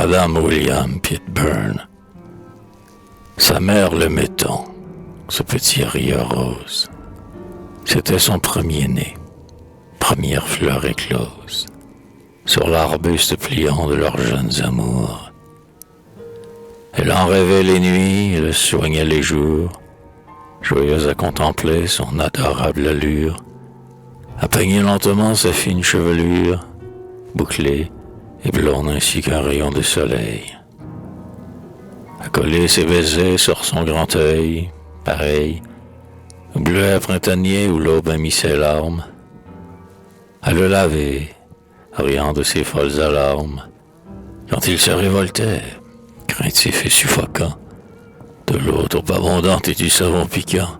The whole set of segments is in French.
Madame William Pitburn. Sa mère l'aimait tant, ce petit rieur rose. C'était son premier-né, première fleur éclose, sur l'arbuste pliant de leurs jeunes amours. Elle en rêvait les nuits et le soignait les jours, joyeuse à contempler son adorable allure, à peigner lentement sa fine chevelure, bouclée et blonde ainsi qu'un rayon de soleil. À coller ses baisers sur son grand œil, pareil au bleuet printanier où l'aube a mis ses larmes, à le laver, riant de ses folles alarmes, quand il se révoltait, craintif et suffocant, de l'eau trop abondante et du savon piquant,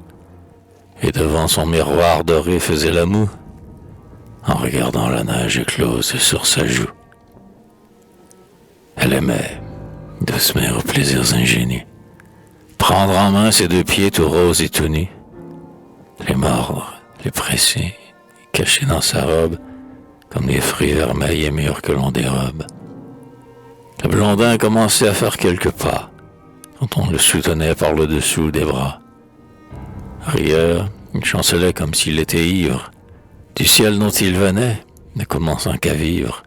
et devant son miroir doré faisait la moue, en regardant la neige éclose sur sa joue. Elle aimait, doucement aux plaisirs ingénus, prendre en main ses deux pieds tout roses et tout nus, les mordre, les presser, cacher dans sa robe, comme des fruits vermeils et mûrs que l'on dérobe. Le blondin commençait à faire quelques pas, quand on le soutenait par le dessous des bras. Rieur, il chancelait comme s'il était ivre, du ciel dont il venait, ne commençant qu'à vivre,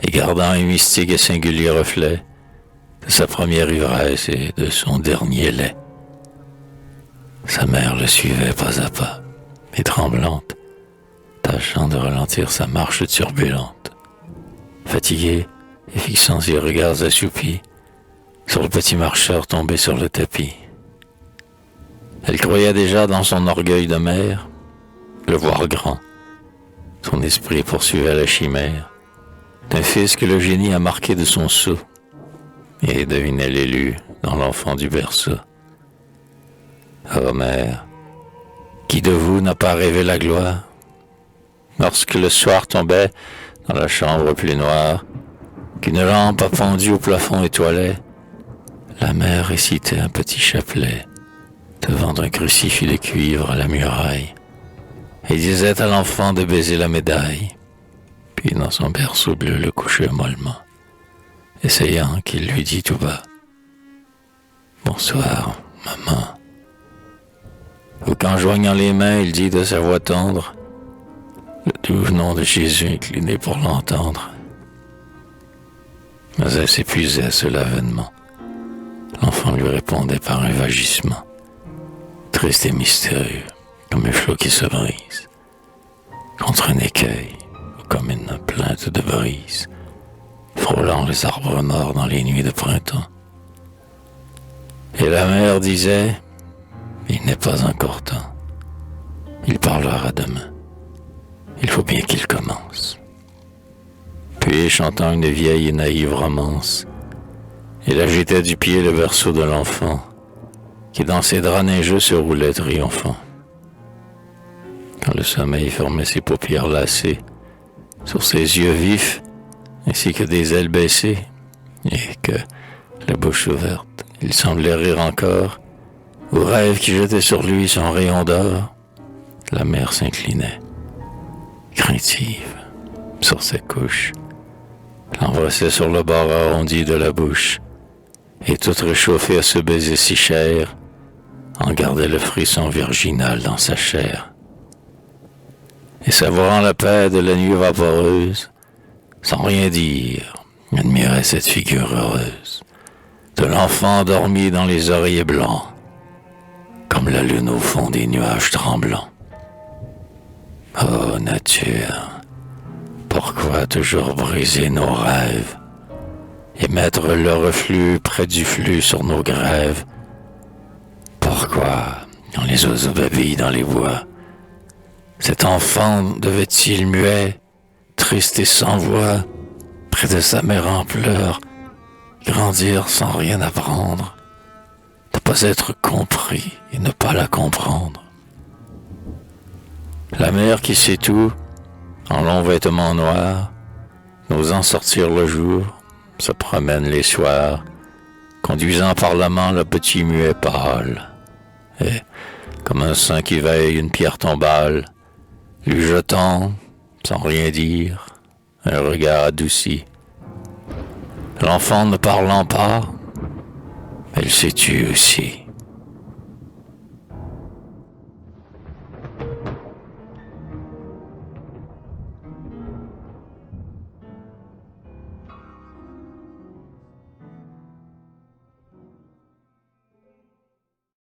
et gardant un mystique et singulier reflet de sa première ivresse et de son dernier lait. Sa mère le suivait pas à pas, et tremblante, tâchant de ralentir sa marche turbulente. Fatiguée et fixant ses regards assoupis sur le petit marcheur tombé sur le tapis. Elle croyait déjà dans son orgueil de mère, le voir grand. Son esprit poursuivait la chimère d'un fils que le génie a marqué de son sceau, et devinait l'élu dans l'enfant du berceau. Ô mère, qui de vous n'a pas rêvé la gloire, lorsque le soir tombait dans la chambre plus noire, qu'une lampe appendue au plafond étoilait, la mère récitait un petit chapelet devant un crucifix de cuivre à la muraille, et disait à l'enfant de baiser la médaille, puis dans son berceau bleu le couchait mollement, essayant qu'il lui dit tout bas « Bonsoir, maman ». Ou qu'en joignant les mains, il dit de sa voix tendre le doux nom de Jésus incliné pour l'entendre. Mais elle s'épuisait à ce l'avènement. L'enfant lui répondait par un vagissement, triste et mystérieux, comme un flot qui se brise, contre un écueil, ou comme une plainte de brise, frôlant les arbres morts dans les nuits de printemps. Et la mère disait, il n'est pas encore temps, il parlera demain, il faut bien qu'il commence. Puis, chantant une vieille et naïve romance, il agitait du pied le berceau de l'enfant, qui dans ses draps neigeux se roulait triomphant. Quand le sommeil fermait ses paupières lassées, sur ses yeux vifs, ainsi que des ailes baissées, et que, la bouche ouverte, il semblait rire encore, au rêve qui jetait sur lui son rayon d'or, la mère s'inclinait, craintive, sur ses couches, l'embrassait sur le bord arrondi de la bouche, et toute réchauffée à ce baiser si cher, en gardait le frisson virginal dans sa chair. Et savourant la paix de la nuit vaporeuse, sans rien dire, admirait cette figure heureuse de l'enfant endormi dans les oreillers blancs, comme la lune au fond des nuages tremblants. Ô nature, pourquoi toujours briser nos rêves et mettre le reflux près du flux sur nos grèves? Pourquoi, quand les oiseaux babillent dans les bois, cet enfant devait-il muet, triste et sans voix, près de sa mère en pleurs, grandir sans rien apprendre, ne pas être compris et ne pas la comprendre? La mère qui sait tout, en longs vêtements noirs, n'osant sortir le jour, se promène les soirs, conduisant par la main le petit muet pâle, et, comme un saint qui veille une pierre tombale, lui jetant, sans rien dire, un regard adouci, L'enfant ne parlant pas, elle s'est tue aussi.